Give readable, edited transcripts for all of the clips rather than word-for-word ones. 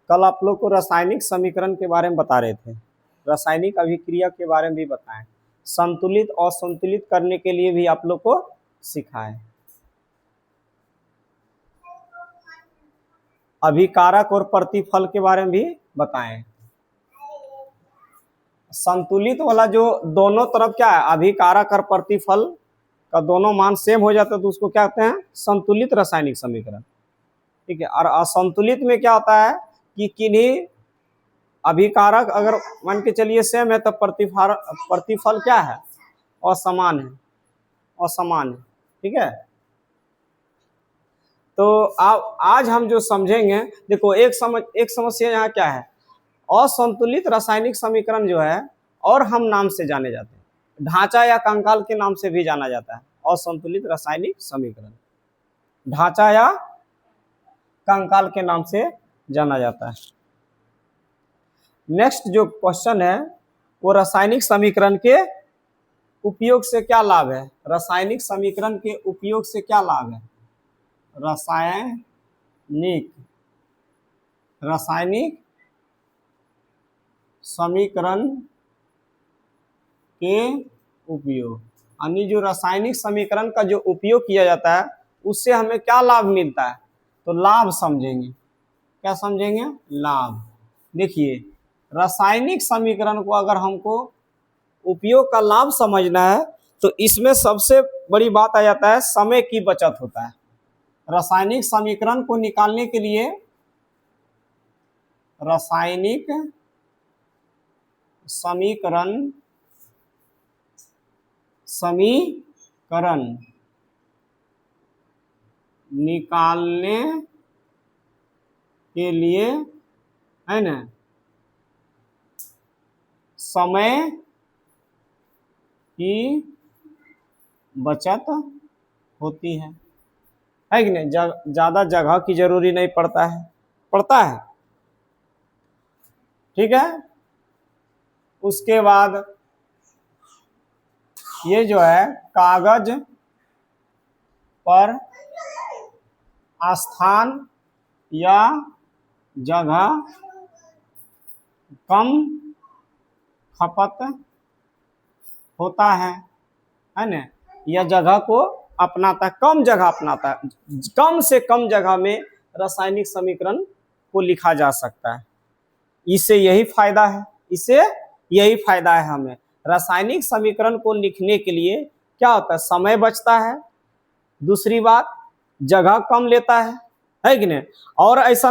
कल आप लोग को रासायनिक समीकरण के बारे में बता रहे थे, रासायनिक अभिक्रिया के बारे में भी बताएं, संतुलित और संतुलित करने के लिए भी आप लोग को सिखाएं, अभिकारक और प्रतिफल के बारे में भी बताएं। संतुलित वाला जो दोनों तरफ क्या है, अभिकारक और प्रतिफल का दोनों मान सेम हो जाता है तो उसको क्या कहते हैं, संतुलित रासायनिक समीकरण। ठीक है। और असंतुलित में क्या होता है कि किन्हीं अभिकारक अगर मान के चलिए सेम है तो प्रतिफल क्या है, असमान है, असमान है। ठीक है। तो आज हम जो समझेंगे, देखो एक समस्या यहाँ क्या है, असंतुलित रासायनिक समीकरण जो है और हम नाम से जाने जाते हैं, ढांचा या कंकाल के नाम से भी जाना जाता है। असंतुलित रासायनिक समीकरण ढांचा या कंकाल के नाम से जाना जाता है। नेक्स्ट जो क्वेश्चन है वो रासायनिक समीकरण के उपयोग से क्या लाभ है, रासायनिक समीकरण के उपयोग से क्या लाभ है, रासायनिक समीकरण के उपयोग, यानी जो रासायनिक समीकरण का जो उपयोग किया जाता है उससे हमें क्या लाभ मिलता है, तो लाभ समझेंगे। क्या समझेंगे, लाभ। देखिए रासायनिक समीकरण को अगर हमको उपयोग का लाभ समझना है तो इसमें सबसे बड़ी बात आ जाता है, समय की बचत होता है। रासायनिक समीकरण को निकालने के लिए रासायनिक समीकरण निकालने के लिए है ना समय की बचत होती है कि नहीं, ज्यादा जगह की जरूरी नहीं पड़ता है। ठीक है। उसके बाद ये जो है कागज पर स्थान या जगह कम खपत होता है ना, यह जगह को अपनाता है, कम जगह अपनाता है, कम से कम जगह में रासायनिक समीकरण को लिखा जा सकता है। इससे यही फायदा है, हमें रासायनिक समीकरण को लिखने के लिए क्या होता है, समय बचता है, दूसरी बात जगह कम लेता है कि नहीं, और ऐसा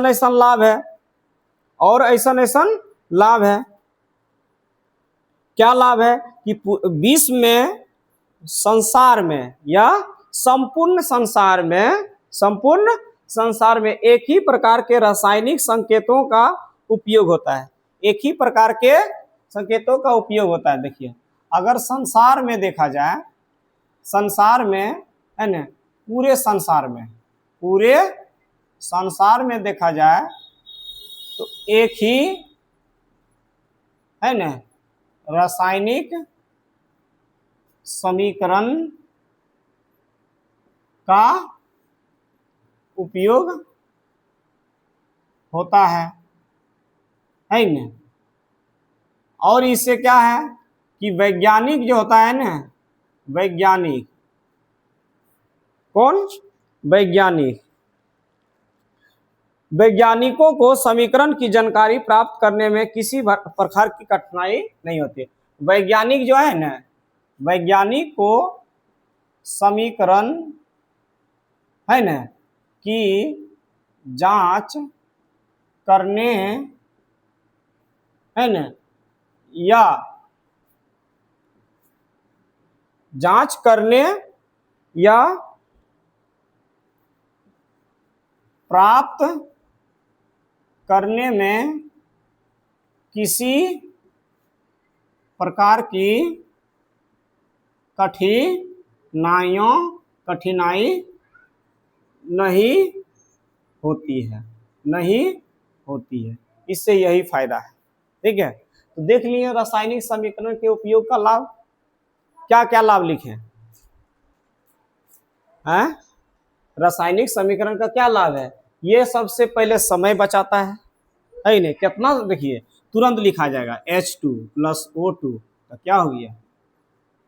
लाभ है, क्या लाभ है कि विश्व में, संसार में या संपूर्ण संसार में एक ही प्रकार के रासायनिक संकेतों का उपयोग होता है, एक ही प्रकार के संकेतों का उपयोग होता है। देखिए अगर संसार में देखा जाए, संसार में है ना, पूरे संसार में देखा जाए तो एक ही है ना रासायनिक समीकरण का उपयोग होता है ना। और इससे क्या है कि वैज्ञानिक जो होता है ना, वैज्ञानिकों को समीकरण की जानकारी प्राप्त करने में किसी प्रकार की कठिनाई नहीं होती। वैज्ञानिक जो है ना, वैज्ञानिक को समीकरण है ना की जांच करने है ना या प्राप्त करने में किसी प्रकार की कठिनाई नहीं होती है। इससे यही फायदा है। ठीक है। तो देख लिए रासायनिक समीकरण के उपयोग का लाभ, क्या क्या लाभ लिखे हैं। रासायनिक समीकरण का क्या लाभ है, ये सबसे पहले समय बचाता है है ही नहीं। कितना देखिए तुरंत लिखा जाएगा H2 + O2 तो क्या हो गया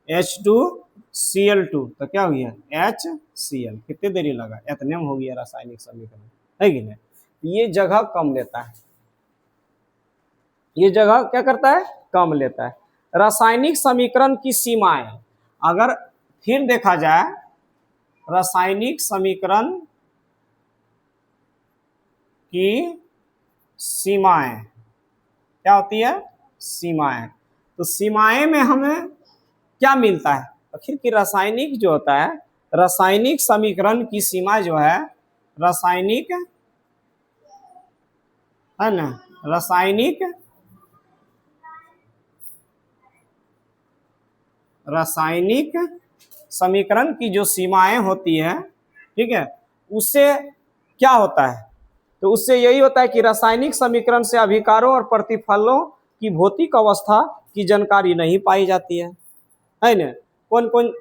H2Cl2 तो क्या हो गया HCl। कितनी देरी लगा, इतने में हो गया रासायनिक समीकरण, है कि नहीं। ये जगह कम लेता है, ये जगह क्या करता है कम लेता है। रासायनिक समीकरण की सीमाएं, अगर फिर देखा जाए रासायनिक समीकरण की सीमाएं क्या होती है, सीमाएं। तो सीमाएं में हमें क्या मिलता है, आखिर की रासायनिक जो होता है, रासायनिक समीकरण की सीमा जो है, रासायनिक है ना, रासायनिक समीकरण की जो सीमाएं होती है, ठीक है, उससे क्या होता है, तो उससे यही होता है कि रासायनिक समीकरण से अभिकारों और प्रतिफलों की भौतिक अवस्था की जानकारी नहीं पाई जाती है ना। कौन कौन,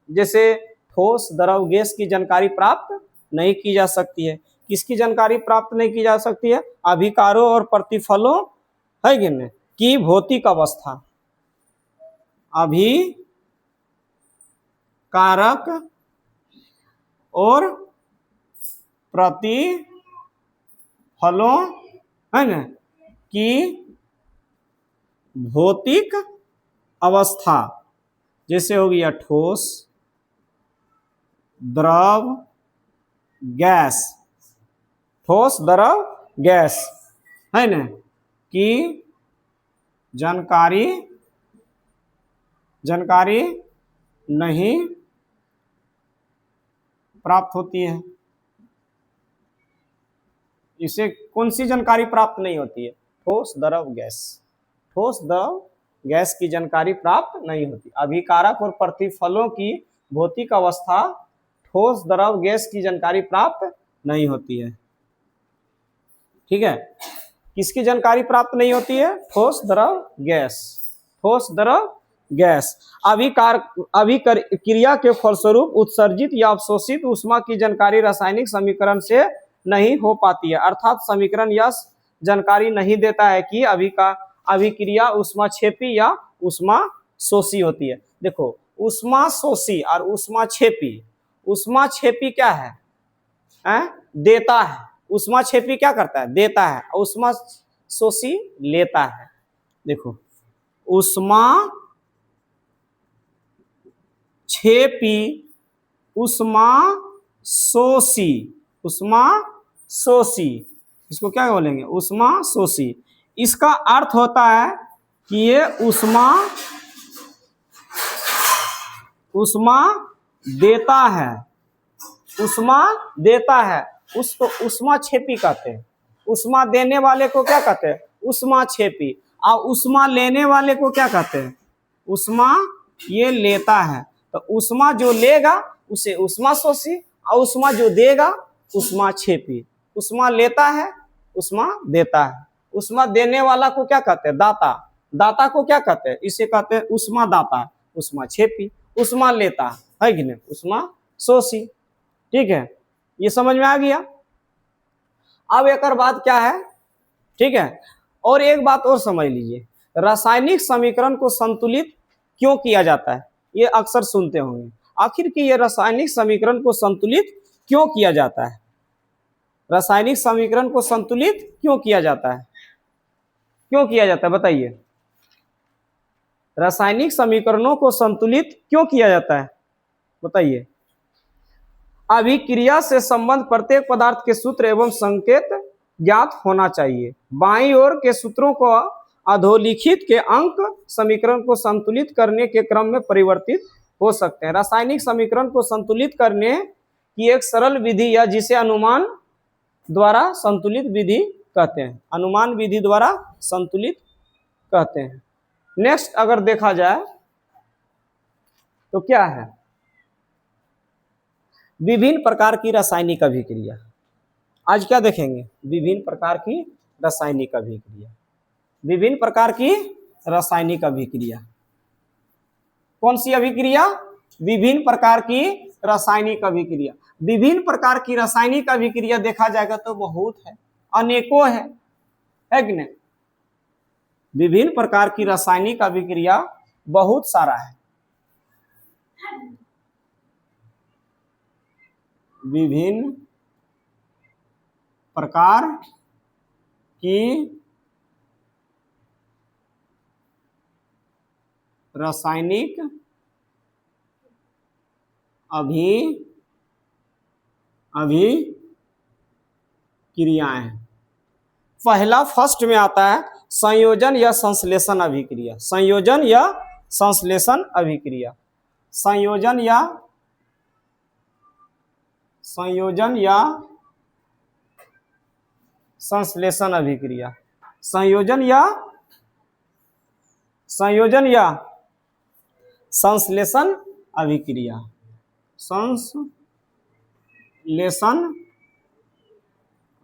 जैसे ठोस द्रव गैस की जानकारी प्राप्त नहीं की जा सकती है। किसकी जानकारी प्राप्त नहीं की जा सकती है, अभिकारों और प्रतिफलों है कि नहीं की भौतिक अवस्था, अभिकारक और प्रतिफलों है ना की भौतिक अवस्था, जैसे हो गया ठोस द्रव गैस, ठोस द्रव गैस है ना की जानकारी नहीं प्राप्त होती है। इसे कौन सी जानकारी प्राप्त नहीं होती है, ठोस द्रव गैस, ठोस द्रव गैस की जानकारी प्राप्त नहीं होती। अभिकारक और प्रतिफलों की भौतिक अवस्था, ठोस द्रव गैस की जानकारी प्राप्त नहीं होती है, ठीक है। किसकी जानकारी प्राप्त नहीं होती है, ठोस द्रव गैस, ठोस द्रव गैस। अभिक्रिया के फलस्वरूप उत्सर्जित या अवशोषित ऊष्मा की जानकारी रासायनिक समीकरण से नहीं हो पाती है, अर्थात समीकरण यह जानकारी नहीं देता है कि अभिक्रिया ऊष्माक्षेपी या ऊष्माशोषी होती है। देखो ऊष्माशोषी और ऊष्माक्षेपी क्या है, देता है। ऊष्माक्षेपी क्या करता है, देता है, ऊष्माशोषी लेता है। देखो ऊष्माक्षेपी ऊष्माशोषी, इसको क्या बोलेंगे, ऊष्माशोषी। इसका अर्थ होता है कि ये ऊष्मा देता है, उसको ऊष्माक्षेपी कहते हैं। ऊष्मा देने वाले को क्या कहते हैं, ऊष्माक्षेपी, और ऊष्मा लेने वाले को क्या कहते हैं, ऊष्मा ये लेता है। तो ऊष्मा जो लेगा उसे ऊष्माशोषी, और ऊष्मा जो देगा ऊष्माक्षेपी। ऊष्मा लेता है, ऊष्मा देता है। ऊष्मा देने वाला को क्या कहते हैं, दाता। दाता को क्या कहते हैं, इसे कहते हैं ऊष्मा दाता, ऊष्माक्षेपी। ऊष्मा लेता है कि नहीं, ऊष्माशोषी, ठीक है। ये समझ में आ गया। अब एक बात क्या है, ठीक है, और एक बात और समझ लीजिए, रासायनिक समीकरण को संतुलित क्यों किया जाता है, ये अक्सर सुनते होंगे। आखिर की ये रासायनिक समीकरण को संतुलित क्यों किया जाता है, रासायनिक समीकरण को संतुलित क्यों किया जाता है, क्यों किया जाता है बताइए। रासायनिक समीकरणों को संतुलित क्यों किया जाता है बताइए। अभिक्रिया से संबंध प्रत्येक पदार्थ के सूत्र एवं संकेत ज्ञात होना चाहिए। बाईं ओर के सूत्रों को अधोलिखित के अंक समीकरण को संतुलित करने के क्रम में परिवर्तित हो सकते हैं। रासायनिक समीकरण को संतुलित करने की एक सरल विधि या जिसे अनुमान द्वारा संतुलित विधि कहते हैं, अनुमान विधि द्वारा संतुलित कहते हैं। नेक्स्ट अगर देखा जाए तो क्या है, विभिन्न प्रकार की रासायनिक अभिक्रिया। आज क्या देखेंगे, विभिन्न प्रकार की रासायनिक अभिक्रिया। विभिन्न प्रकार की रासायनिक अभिक्रिया, कौन सी अभिक्रिया, विभिन्न प्रकार की रासायनिक अभिक्रिया। विभिन्न प्रकार की रासायनिक अभिक्रिया देखा जाएगा तो बहुत है, अनेकों है, है कि नहीं। विभिन्न प्रकार की रासायनिक अभिक्रिया बहुत सारा है। विभिन्न प्रकार की रासायनिक अभिक्रियाएं। पहला फर्स्ट में आता है संयोजन या संश्लेषण अभिक्रिया। संयोजन या संश्लेषण अभिक्रिया। संयोजन या संश्लेषण अभिक्रिया। संयोजन या संश्लेषण अभिक्रिया। संश्लेषण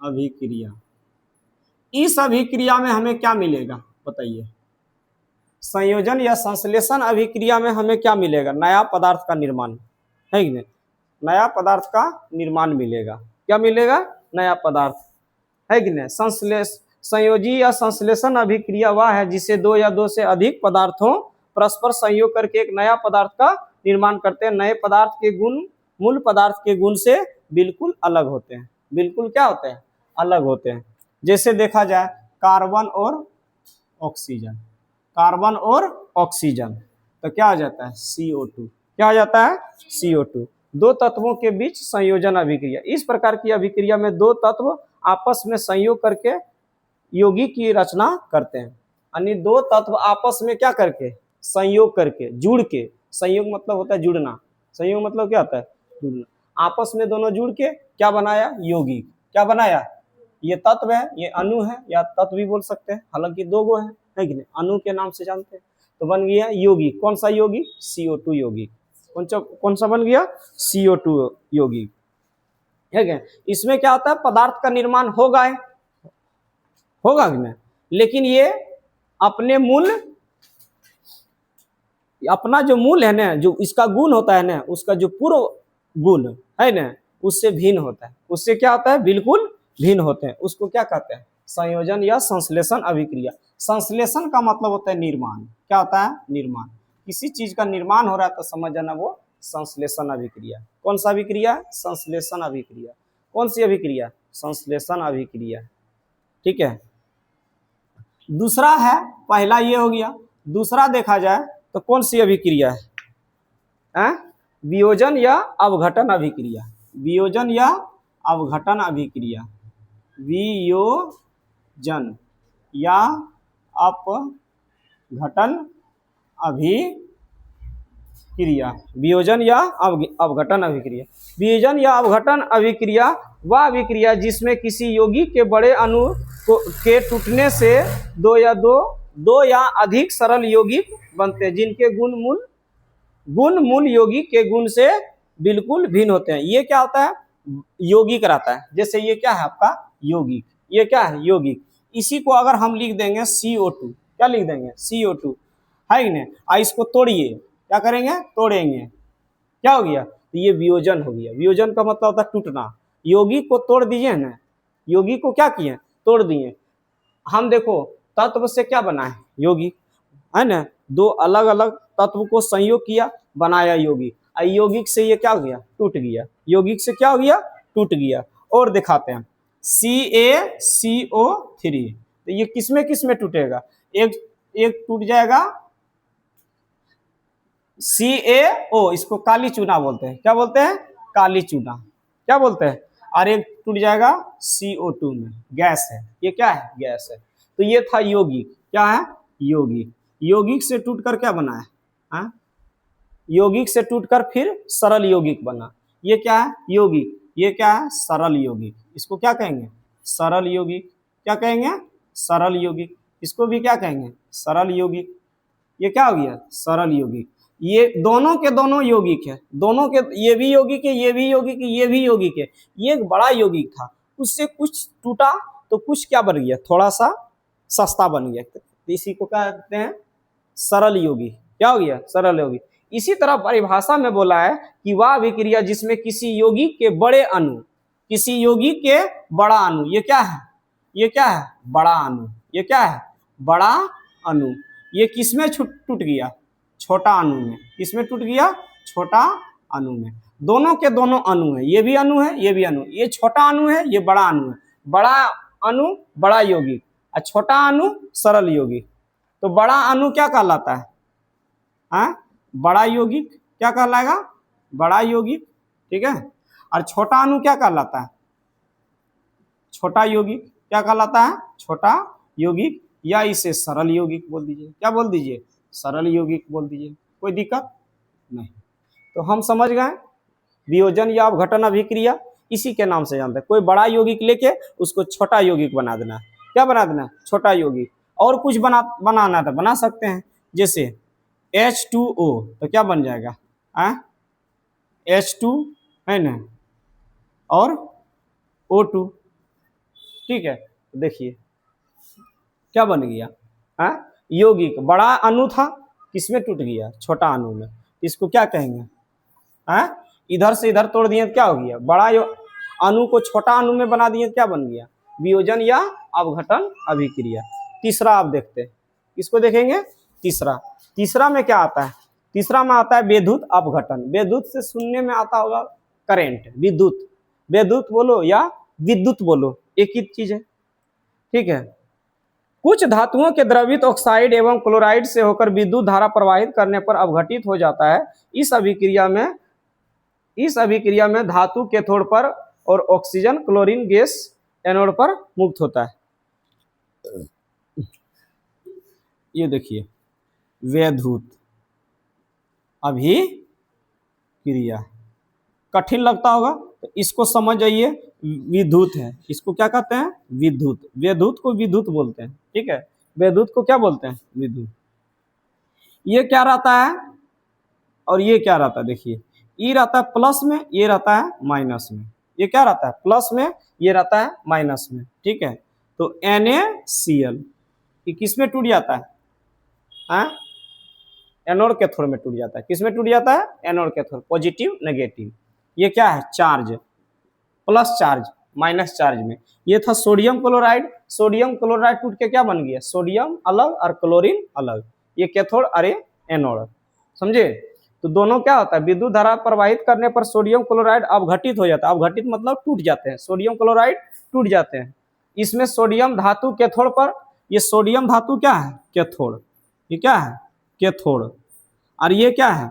अभिक्रिया। इस अभिक्रिया में हमें क्या मिलेगा बताइए। संयोजन या संश्लेषण अभिक्रिया में हमें क्या मिलेगा? नया पदार्थ का निर्माण, है कि नहीं। नया पदार्थ का निर्माण मिलेगा। क्या मिलेगा? नया पदार्थ, है कि नहीं। संयोजी या संश्लेषण अभिक्रिया वह है जिसे दो या दो से अधिक पदार्थों परस्पर संयोग करके एक नया पदार्थ का निर्माण करते हैं। नए पदार्थ के गुण मूल पदार्थ के गुण से बिल्कुल अलग होते हैं। बिल्कुल क्या होते हैं? अलग होते हैं। जैसे देखा जाए कार्बन और ऑक्सीजन। कार्बन और ऑक्सीजन तो क्या आ जाता है? CO2। क्या आ जाता है? CO2। दो तत्वों के बीच संयोजन अभिक्रिया। इस प्रकार की अभिक्रिया में दो तत्व आपस में संयोग करके यौगिक की रचना करते हैं। यानी दो तत्व आपस में क्या करके? संयोग करके, जुड़ के। संयोग मतलब होता है जुड़ना। संयोग मतलब क्या होता है? जुड़ना। आपस में दोनों जुड़ के क्या बनाया? यौगिक। क्या बनाया? ये तत्व है, ये अणु है, या तत्व भी बोल सकते हैं, हालांकि दो गो है कि नहीं। अणु के नाम से जानते हैं। तो बन गया यौगिक। कौन सा यौगिक? CO2 यौगिक। कौन सा बन गया? CO2 यौगिक, है क्या। इसमें क्या होता है? पदार्थ का निर्माण होगा कि नहीं, लेकिन ये अपने मूल, अपना जो मूल है ना, जो इसका गुण होता है ना, उसका जो पूर्व गुण है ना, उससे भिन्न होता है। उससे क्या होता है? बिल्कुल भिन्न होते हैं। उसको क्या कहते हैं? संयोजन या संश्लेषण अभिक्रिया। संश्लेषण का मतलब होता है निर्माण। क्या होता है? निर्माण। किसी चीज का निर्माण हो रहा है तो समझ जाना वो संश्लेषण अभिक्रिया। कौन सा अभिक्रिया? संश्लेषण अभिक्रिया। कौन सी अभिक्रिया? संश्लेषण अभिक्रिया। ठीक है। दूसरा है, पहला ये हो गया। दूसरा देखा जाए तो कौन सी अभिक्रिया है? वियोजन या अवघटन अभिक्रिया। वियोजन या अवघटन अभिक्रिया। वियोजन या अपघटन अभिक्रिया। वियोजन या अवघटन अभिक्रिया। वियोजन या अवघटन अभिक्रिया वह अभिक्रिया जिसमें किसी यौगिक के बड़े अणु के टूटने से दो या अधिक सरल यौगिक बनते हैं जिनके गुण मूल यौगिक के गुण से बिल्कुल भिन्न होते हैं। ये क्या होता है? यौगिक रहता है। जैसे ये क्या है आपका? यौगिक। ये क्या है? यौगिक। इसी को अगर हम लिख देंगे CO2, क्या लिख देंगे? CO2, है कि नहीं। इसको तोड़िए, क्या करेंगे? तोड़ेंगे। क्या हो गया? तो ये वियोजन हो गया। वियोजन का मतलब होता है टूटना। यौगिक को तोड़ दीजिए ना, यौगिक को क्या किए? तोड़ दिए। हम देखो तत्व से क्या बना है? यौगिक, है ना। दो अलग अलग तत्व को संयोग किया, बनाया यौगिक। यौगिक से ये क्या हो गया? टूट गया। यौगिक से क्या हो गया? टूट गया। और दिखाते हैं CaCO3। तो ये किसमें किसमें टूटेगा? एक टूट जाएगा CaO, इसको काली चूना बोलते हैं। क्या बोलते हैं? काली चूना। क्या बोलते हैं? और एक टूट जाएगा CO2 में, गैस है। ये क्या है? गैस है। तो ये था यौगिक। क्या है? यौगिक। यौगिक से टूटकर क्या बना है? यौगिक से टूटकर फिर सरल यौगिक बना। ये क्या है? यौगिक। ये क्या है? सरल यौगिक। इसको क्या कहेंगे? सरल यौगिक। क्या कहेंगे? सरल यौगिक। इसको भी क्या कहेंगे? सरल यौगिक। ये क्या हो गया? सरल यौगिक। ये दोनों के दोनों यौगिक है। दोनों के, ये भी यौगिक है, ये भी यौगिक है, ये भी यौगिक है। ये एक बड़ा यौगिक था, उससे कुछ टूटा तो कुछ क्या बन गया? थोड़ा सा सस्ता बन गया। तो इसी को क्या कहते हैं? सरल यौगिक। क्या हो गया? सरल यौगिक। इसी तरह परिभाषा में बोला है कि वह अभिक्रिया जिसमें किसी यौगिक के बड़े अणु, किसी यौगिक के बड़ा अणु, ये क्या है? ये क्या है, बड़ा अणु। ये क्या है, बड़ा अणु। ये किसमें टूट गया, छोटा अणु में। किसमें टूट गया, छोटा अणु में। दोनों के दोनों अणु है, ये भी अणु है, ये भी अणु। ये छोटा अणु है, ये बड़ा अणु है। बड़ा अणु बड़ा यौगिक और छोटा अणु सरल यौगिक। तो बड़ा अणु क्या कहलाता है, बड़ा यौगिक क्या कहलाएगा, बड़ा यौगिक, ठीक है। और छोटा अणु क्या कहलाता है, छोटा यौगिक क्या कहलाता है, छोटा यौगिक, या इसे सरल यौगिक बोल दीजिए। क्या बोल दीजिए, सरल यौगिक बोल दीजिए, कोई दिक्कत नहीं। तो हम समझ गए वियोजन या अपघटन अभिक्रिया इसी के नाम से जानते हैं। कोई बड़ा यौगिक लेके उसको छोटा यौगिक बना देना। क्या बना देना, छोटा यौगिक। और कुछ बनाना तो बना सकते हैं, जैसे H2O तो क्या बन जाएगा, H2 है ना, और O2, ठीक है। देखिए क्या बन गया, यौगिक। बड़ा अणु था, किसमें टूट गया, छोटा अणु में। इसको क्या कहेंगे, इधर से इधर तोड़ दिए तो क्या हो गया, बड़ा अणु को छोटा अणु में बना दिए तो क्या बन गया, वियोजन या अपघटन अभिक्रिया। तीसरा आप देखते हैं, इसको देखेंगे। तीसरा में क्या आता है, तीसरा में आता है विद्युत अपघटन। विद्युत से सुनने में आता होगा करंट, विद्युत। विद्युत बोलो या विद्युत बोलो, एक ही चीज है, ठीक है। कुछ धातुओं के द्रवित ऑक्साइड एवं क्लोराइड से होकर विद्युत धारा प्रवाहित करने पर अपघटित हो जाता है। इस अभिक्रिया में धातु कैथोड पर और ऑक्सीजन क्लोरीन गैस एनोड पर मुक्त होता है। ये देखिए विद्युत अभिक्रिया, कठिन लगता होगा तो इसको समझ जाइए, विद्युत है। इसको क्या कहते हैं, विद्युत। विद्युत को विद्युत बोलते हैं, ठीक है। विद्युत को क्या बोलते हैं, विद्युत। ये क्या रहता है और ये क्या रहता है, देखिए ये रहता है प्लस में, ये रहता है माइनस में। ये क्या रहता है, प्लस में, ये रहता है माइनस में, ठीक है। तो NaCl ये किस में टूट जाता है, एनोड कैथोड में टूट जाता है। किस में टूट जाता है, एनोड कैथोड, पॉजिटिव नेगेटिव। ये क्या है, charge, plus charge minus charge में। ये था सोडियम क्लोराइड। सोडियम क्लोराइड टूट के क्या बन गया, सोडियम अलग और क्लोरीन अलग। ये कैथोड अरे एनोड, समझे। तो दोनों क्या होता है, विद्युत धारा प्रवाहित करने पर सोडियम क्लोराइड अपघटित हो जाता है। अपघटित मतलब टूट जाते हैं, सोडियम क्लोराइड टूट जाते हैं। इसमें सोडियम धातु कैथोड पर, ये सोडियम धातु क्या है, कैथोड। ये क्या है, कैथोड। और ये क्या है,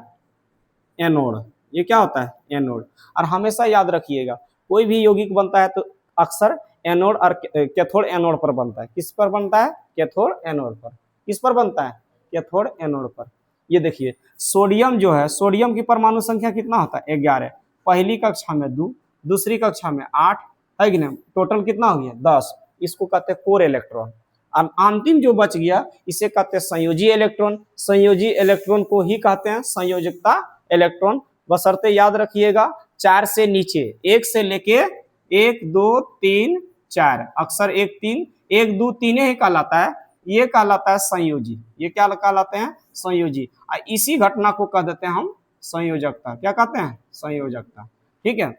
एनोड। ये क्या होता है, एनोड। और हमेशा याद रखिएगा कोई भी यौगिक बनता है तो अक्सर एनोड और कैथोड एनोड पर बनता है। किस पर बनता है, कैथोड एनोड पर। किस पर बनता है, कैथोड एनोड पर। ये देखिए सोडियम जो है, सोडियम की परमाणु संख्या कितना होता है, 11। पहली कक्षा में 2, दूसरी कक्षा में 8 है कि नहीं, टोटल कितना हो गया, 10। इसको कहते हैं कोर इलेक्ट्रॉन। और अंतिम जो बच गया इसे कहते हैं संयोजी इलेक्ट्रॉन। संयोजी इलेक्ट्रॉन को ही कहते हैं संयोजकता इलेक्ट्रॉन। बशर्ते याद रखिएगा 4 से नीचे, 1 से लेके 1 2 3 4, अक्सर 1 3 1 2 3 ही कहलाता है। ये कहलाता है संयोजी। ये क्या कहलाते हैं, संयोजी। और इसी घटना को कह देते हैं हम संयोजकता। क्या कहते हैं, संयोजकता, ठीक है।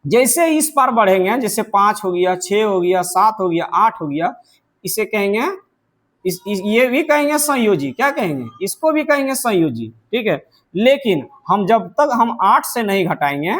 जैसे इस पार बढ़ेंगे, जैसे 5 हो गया, 6 हो गया, 7 हो गया, 8 हो गया, इसे कहेंगे ये भी कहेंगे संयोजी। क्या कहेंगे, इसको भी कहेंगे संयोजी, ठीक है। लेकिन हम जब तक हम 8 से नहीं घटाएंगे,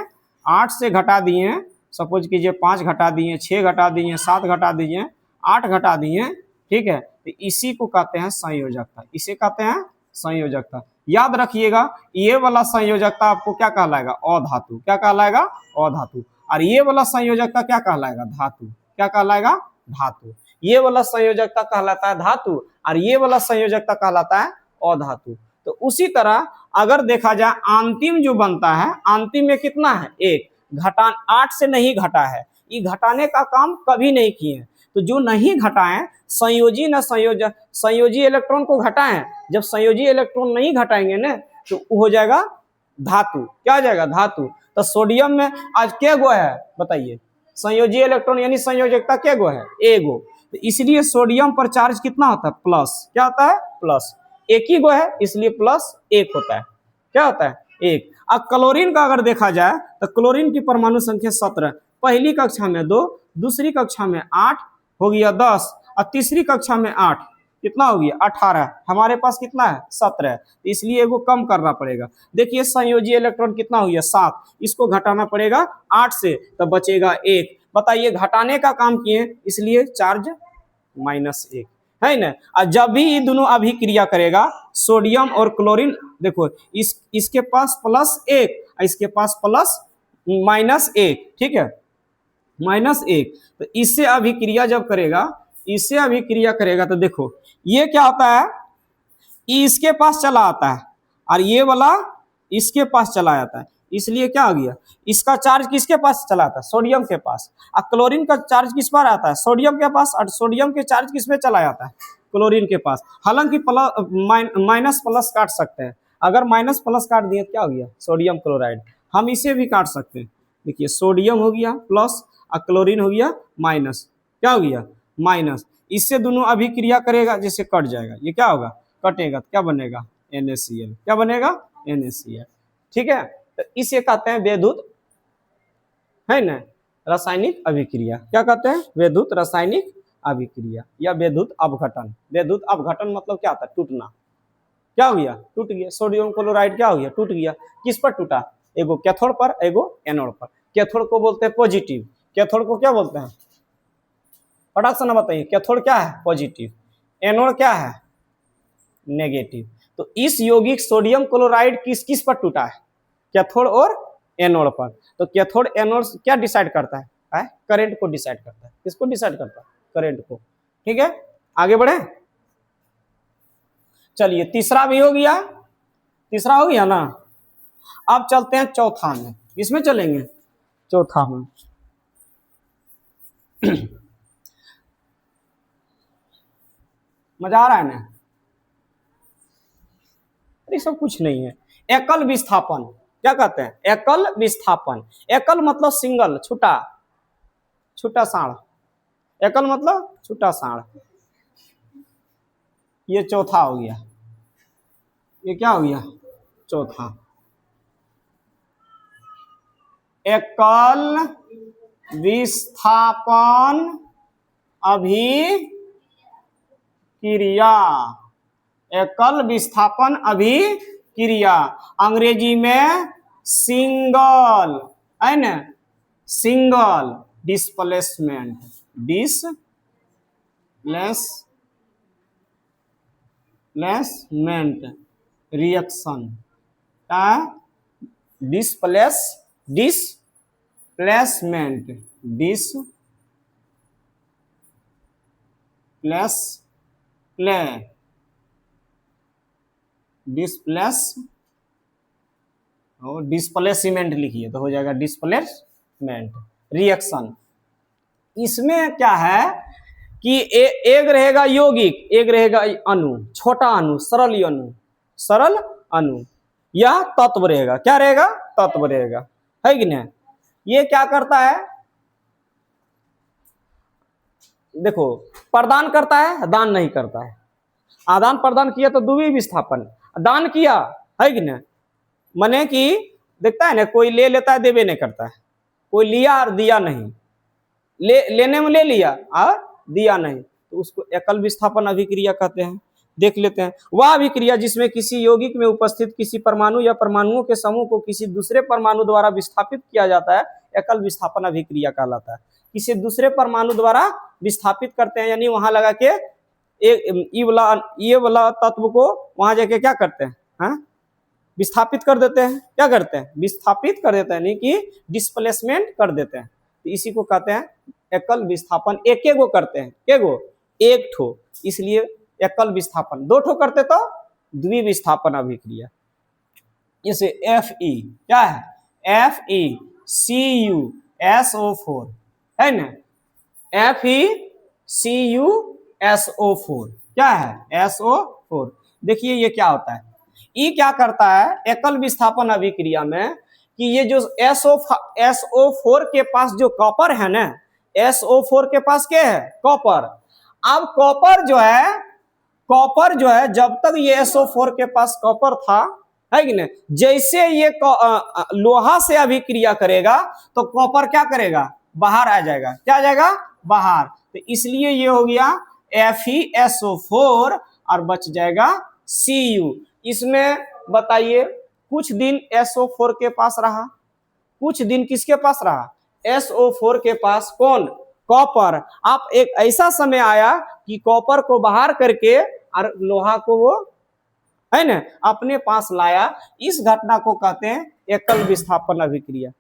8 से घटा दिए, सपोज कीजिए 5 घटा दिए, 6 घटा दिए, 7 घटा दिए, 8 घटा दिए, ठीक है। तो इसी को कहते हैं संयोजकता। इसे कहते हैं संयोजकता। याद रखिएगा ये वाला संयोजकता आपको क्या कहलाएगा, अधातु। क्या कहलाएगा, अधातु। और ये वाला संयोजकता क्या कहलाएगा, धातु। क्या कहलाएगा, धातु। ये वाला संयोजकता कहलाता है धातु और ये वाला संयोजकता कहलाता है अधातु। तो उसी तरह अगर देखा जाए अंतिम जो बनता है, अंतिम में कितना है, 1 घटा, 8 से नहीं घटा है। ये घटाने का काम कभी नहीं किए। तो जो नहीं घटाएं, संयोजी न संयोजक, संयोजी इलेक्ट्रॉन को घटाएं। जब संयोजी इलेक्ट्रॉन नहीं घटाएंगे ना तो हो जाएगा धातु। क्या हो जाएगा, धातु। तो सोडियम में आज क्या गो है बताइए, संयोजी इलेक्ट्रॉन यानी संयोजकता क्या गो है, एगो। तो इसलिए सोडियम पर चार्ज कितना होता है, प्लस। क्या होता है, प्लस। एक ही गो है इसलिए प्लस 1 होता है। क्या होता है, 1। अब क्लोरीन का अगर देखा जाए तो क्लोरीन की परमाणु संख्या 17। पहली कक्षा में 2, दूसरी कक्षा में 8, हो गया 10 और तीसरी कक्षा में 8, कितना हो गया 18। हमारे पास कितना है 17, तो इसलिए वो कम करना पड़ेगा। देखिए संयोजी इलेक्ट्रॉन कितना हो गया 7, इसको घटाना पड़ेगा 8 से, तब बचेगा 1। बताइए घटाने का काम किए, इसलिए चार्ज -1 है ना। और जब भी ये दोनों अभिक्रिया करेगा सोडियम और क्लोरीन, देखो इसके पास +1 इसके पास -1, ठीक है -1, तो इससे अभिक्रिया जब करेगा, इससे अभिक्रिया करेगा तो देखो ये क्या होता है, इसके पास चला आता है और ये वाला इसके पास चला जाता है, इसलिए क्या हो गया, इसका चार्ज किसके पास चला आता है सोडियम के पास, और क्लोरीन का चार्ज किस पर आता है सोडियम के पास, और सोडियम के चार्ज किस पे चला जाता है क्लोरीन के पास। हालांकि माइनस प्लस काट सकते हैं, अगर माइनस प्लस काट दिए तो क्या हो गया सोडियम क्लोराइड। हम इसे भी काट सकते हैं, देखिए सोडियम हो गया प्लस और क्लोरीन हो गया माइनस, क्या हो गया माइनस। इससे दोनों अभिक्रिया करेगा जैसे कट जाएगा, ये क्या होगा कटेगा, क्या बनेगा NaCl, क्या बनेगा NaCl, ठीक है। तो इसे कहते हैं वैद्युत, है ना, रासायनिक अभिक्रिया। क्या कहते हैं वैद्युत रासायनिक अभिक्रिया या वैद्युत अपघटन। वैद्युत अपघटन मतलब क्या होता है टूटना, क्या हो गया टूट गया, सोडियम क्लोराइड क्या हो गया टूट गया। किस पर टूटा, एगो कैथोड पर एगो एनोड पर। कैथोड को बोलते हैं पॉजिटिव, कैथोड को क्या बोलते हैं फटाक से ना बताइए, कैथोड क्या है पॉजिटिव, एनोड क्या है नेगेटिव। तो इस यौगिक सोडियम क्लोराइड किस किस पर टूटा है कैथोड और एनोड पर। तो कैथोड एनोड क्या डिसाइड करता है करंट को डिसाइड करता है, किसको डिसाइड करता है करंट को, ठीक है। आगे बढ़े, चलिए तीसरा भी हो गया, तीसरा हो गया ना। अब चलते हैं चौथा में, इसमें चलेंगे चौथा में मजा आ रहा है ना, अरे सब कुछ नहीं है। एकल विस्थापन, क्या कहते हैं एकल विस्थापन। एकल मतलब सिंगल, छुटा छुटा साढ़, एकल मतलब छुटा साढ़। ये चौथा हो गया, ये क्या हो गया चौथा। एकल विस्थापन अभिक्रिया, एकल विस्थापन अभिक्रिया, अंग्रेजी में सिंगल, है ना, single displacement, displacement reaction, displacement लिखिए तो हो जाएगा डिस्प्लेसमेंट रिएक्शन। इसमें क्या है कि एक रहेगा यौगिक, एक रहेगा अणु, छोटा अणु, सरल अणु या तत्व रहेगा, क्या रहेगा तत्व रहेगा, है कि नहीं। ये क्या करता है देखो, प्रदान करता है दान नहीं करता है। आदान प्रदान किया तो द्वितीय विस्थापन, दान किया है कि नहीं, माने कि देखता है ना कोई ले लेता है देवे नहीं करता है, कोई लिया और दिया नहीं, लेने में ले लिया और दिया नहीं, तो उसको एकल विस्थापन अभिक्रिया कहते हैं। देख लेते हैं, वह अभिक्रिया जिसमें किसी यौगिक में उपस्थित किसी परमाणु या परमाणुओं के समूह को किसी दूसरे परमाणु द्वारा विस्थापित किया जाता है, एकल विस्थापन अभिक्रिया कहलाता है। किसी दूसरे परमाणु द्वारा विस्थापित करते हैं, यानी वहां लगा के ये वाला तत्व को वहां जाके क्या करते हैं विस्थापित कर देते हैं, क्या करते हैं विस्थापित कर देते हैं, यानी कि डिस्प्लेसमेंट कर देते हैं। तो इसी को कहते हैं एकल विस्थापन। एक गो करते हैं, के गो एक ठो, इसलिए एकल विस्थापन। दो ठो करते तो द्वि विस्थापन अभिक्रिया। जैसे Fe क्या है FeCuSO4 है ना, FeCuSO4 क्या है SO4। देखिए ये क्या होता है, ये क्या करता है एकल विस्थापन अभिक्रिया में कि ये जो SO4 के पास जो कॉपर है ना, SO4 के पास क्या है कॉपर। अब कॉपर जो है जब तक ये SO4 के पास कॉपर था, है कि नहीं, जैसे ये लोहा से अभिक्रिया करेगा तो कॉपर क्या करेगा बाहर आ जाएगा, क्या आ जाएगा बाहर। तो इसलिए ये हो गया FeSO4 और बच जाएगा Cu। इसमें बताइए कुछ दिन SO4 के पास रहा, कुछ दिन किसके पास रहा, SO4 के पास। कौन, कॉपर। आप एक ऐसा समय आया कि कॉपर को बाहर करके और लोहा को वो है ना अपने पास लाया। इस घटना को कहते हैं एकल विस्थापन अभिक्रिया।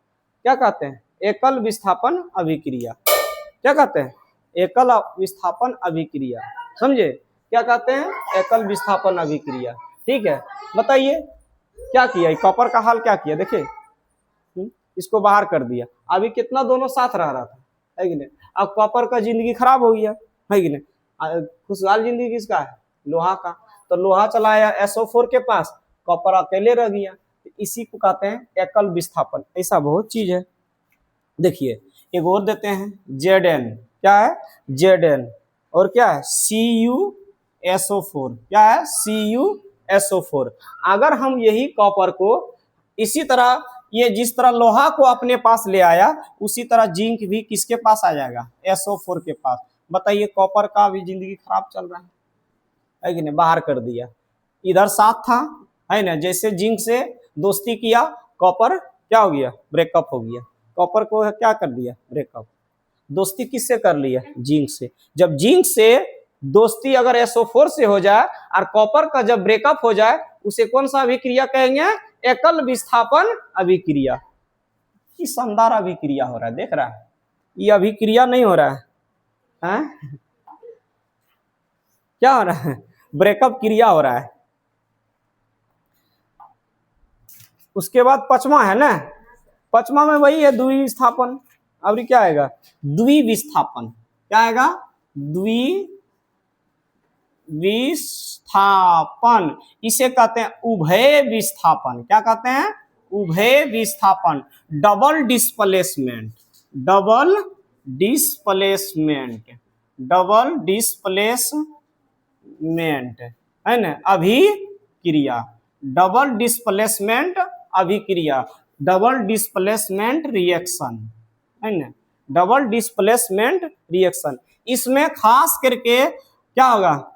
क्या कहते हैं, एकल विस्थापन अभिक्रिया। क्या कहते हैं, एकल विस्थापन अभिक्रिया। समझे, क्या कहते हैं, एकल विस्थापन अभिक्रिया। ठीक है, बताइए क्या किया, कॉपर का हाल क्या किया, देखिए इसको बाहर कर दिया। अभी कितना दोनों साथ रह रहा था, है कि नहीं। अब कॉपर का जिंदगी खराब हो गया, है कि नहीं। खुशहाल जिंदगी किसका है, लोहा का। तो लोहा चला आया SO4 के पास, कॉपर अकेले रह गया। इसी को कहते हैं एकल विस्थापन। ऐसा बहुत चीज है। देखिए एक और देते हैं Zn। क्या है, Zn। और क्या है, CuSO4। क्या है, CuSO4। अगर हम यही कॉपर को इसी तरह, ये जिस तरह लोहा को अपने पास ले आया, उसी तरह जिंक भी किसके पास आ जाएगा, SO4 के पास। बताइए कॉपर का भी जिंदगी खराब चल रहा है कि नहीं, बाहर कर दिया। इधर साथ था, है ना, जैसे जिंक से दोस्ती किया, कॉपर क्या हो गया, ब्रेकअप हो गया। कॉपर को क्या कर दिया, ब्रेकअप। दोस्ती किससे कर लिया, जिंक से। जब जिंक से दोस्ती अगर SO4 से हो जाए और कॉपर का जब ब्रेकअप हो जाए, उसे कौन सा अभिक्रिया कहेंगे, एकल विस्थापन अभिक्रिया। की शानदार अभिक्रिया हो रहा है, देख रहा है, ये अभिक्रिया नहीं हो रहा है, क्या हो रहा है, ब्रेकअप क्रिया हो रहा है। उसके बाद पचमा है ना, पचमा में वही है द्विविस्थापन। अब क्या आएगा, द्विविस्थापन। क्या आएगा, द्विविस्थापन। इसे कहते हैं उभय विस्थापन। क्या कहते हैं, उभय विस्थापन। Double displacement, double displacement, double displacement, है ना, अभिक्रिया। डबल डिस्प्लेसमेंट अभिक्रिया, डबल डिस्प्लेसमेंट रिएक्शन, है ना, डबल डिस्प्लेसमेंट रिएक्शन। इसमें खास करके क्या होगा,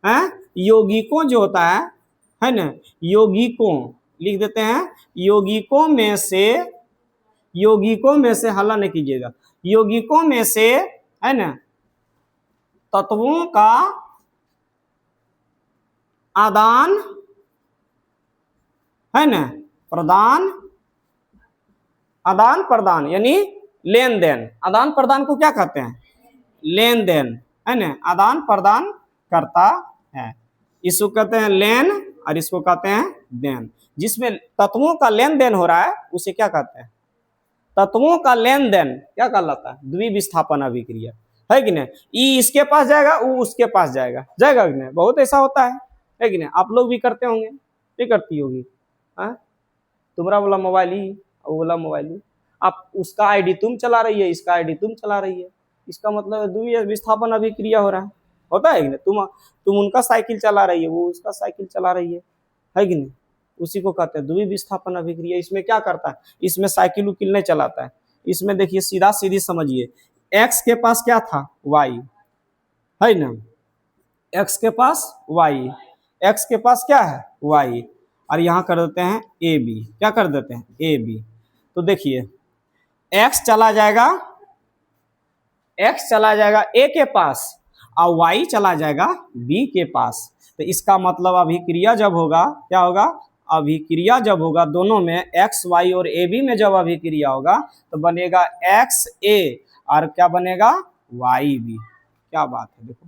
है, यौगिकों जो होता है ना, यौगिकों लिख देते हैं, यौगिकों में से हल्ला नहीं कीजिएगा, यौगिकों में से, है ना, तत्वों का आदान, है ना, प्रदान, आदान प्रदान यानी लेन देन। आदान प्रदान को क्या कहते हैं, लेन देन, है ना, आदान प्रदान करता है। इसको कहते हैं लेन और इसको कहते हैं देन। जिसमें तत्वों का लेन देन हो रहा है उसे क्या कहते हैं, तत्वों का लेन देन क्या कहलाता है, द्विविस्थापन अभिक्रिया, है कि नहीं। ई इसके पास जाएगा, वो उसके पास जाएगा, जाएगा कि नहीं। बहुत ऐसा होता है कि नहीं, आप लोग भी करते होंगे, नहीं करती होगी। तुम्हारा वाला मोबाइल ही, वो वाला मोबाइल ही, आप उसका आईडी तुम चला रही है, इसका आईडी तुम चला रही है, इसका मतलब द्विविस्थापन अभिक्रिया हो रहा है, होता है कि नहीं। तुम उनका साइकिल चला रही है, वो उसका साइकिल चला रही है कि नहीं। उसी को कहते हैं द्विविस्थापन अभिक्रिया। इसमें क्या करता है, इसमें साइकिल उकिल नहीं चलाता है। इसमें देखिए सीधा सीधी समझिए, एक्स के पास क्या था, वाई, है ना, एक्स के पास वाई, एक्स के पास क्या है, वाई, और यहाँ कर देते हैं ए बी। क्या कर देते हैं, ए बी। तो देखिए एक्स चला जाएगा, एक्स चला जाएगा ए के पास और वाई चला जाएगा बी के पास। तो इसका मतलब अभिक्रिया जब होगा, क्या होगा, अभिक्रिया जब होगा दोनों में, एक्स वाई और ए बी में जब अभिक्रिया होगा तो बनेगा एक्स ए और क्या बनेगा, वाई बी। क्या बात है, देखो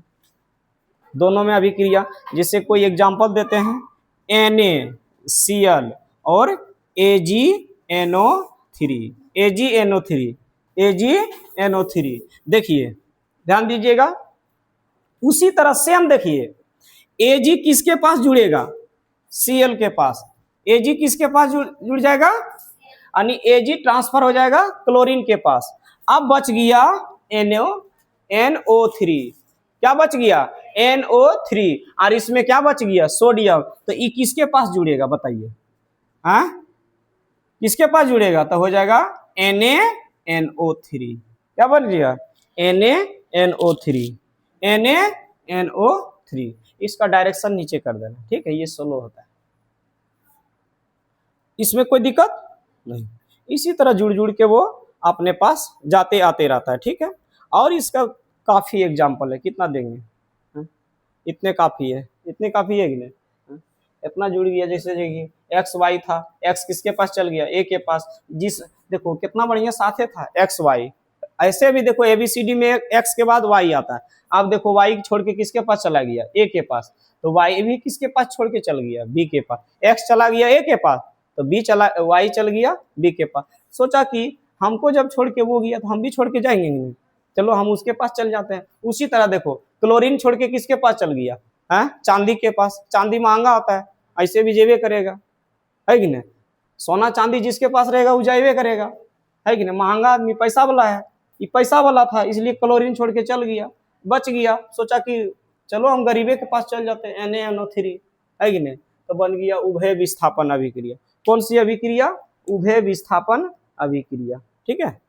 दोनों में अभिक्रिया। जैसे कोई एग्जांपल देते हैं, NaCl और AgNO3, AgNO3, AgNO3। देखिए ध्यान दीजिएगा, उसी तरह सेम देखिए, Ag किसके पास जुड़ेगा, Cl के पास। Ag किसके पास जुड़ जाएगा, यानी Ag ट्रांसफर हो जाएगा क्लोरीन के पास। अब बच गया NO3। क्या बच गया, NO3, और इसमें क्या बच गया, सोडियम। तो ये किसके पास जुड़ेगा बताइए, हाँ, किसके पास जुड़ेगा, तो हो जाएगा NaNO3। क्या बन गया, NO3 NaNO3। इसका डायरेक्शन नीचे कर देना, ठीक है, ये स्लो होता है, इसमें कोई दिक्कत नहीं। इसी तरह जुड़ जुड़ के वो अपने पास जाते आते रहता है, ठीक है। और इसका काफी एग्जाम्पल है, कितना देंगे, इतने काफी है, इतने काफी है कि नहीं, इतना जुड़ गया। जैसे देखिए एक्स वाई था, एक्स किसके पास चल गया, ए के पास, जिस देखो कितना बढ़िया साथे था एक्स वाई। ऐसे भी देखो एबीसीडी में एक्स के बाद वाई आता है, अब देखो वाई छोड़ के किसके पास चला गया, ए के पास, तो वाई भी किसके पास छोड़ के चल गया, बी के पास। एक्स चला गया ए के पास, तो बी चला, वाई चल गया बी के पास। सोचा कि हमको जब छोड़ के वो गया तो हम भी छोड़ के जाएंगे नहीं, चलो हम उसके पास चल जाते हैं। उसी तरह देखो क्लोरीन छोड़ के किसके पास चल गया है, चांदी के पास, चांदी महंगा होता है, ऐसे भी जेबे करेगा, है कि नहीं। सोना चांदी जिसके पास रहेगा वो जाइबे करेगा, है कि नहीं, महंगा आदमी पैसा वाला है, ये पैसा वाला था इसलिए क्लोरीन छोड़ के चल गया, बच गया। सोचा कि चलो हम गरीबे के पास चल जाते हैं, NaNO3, है कि नहीं, तो बन गया उभय विस्थापन अभिक्रिया। कौन सी अभिक्रिया, उभय विस्थापन अभिक्रिया, ठीक है।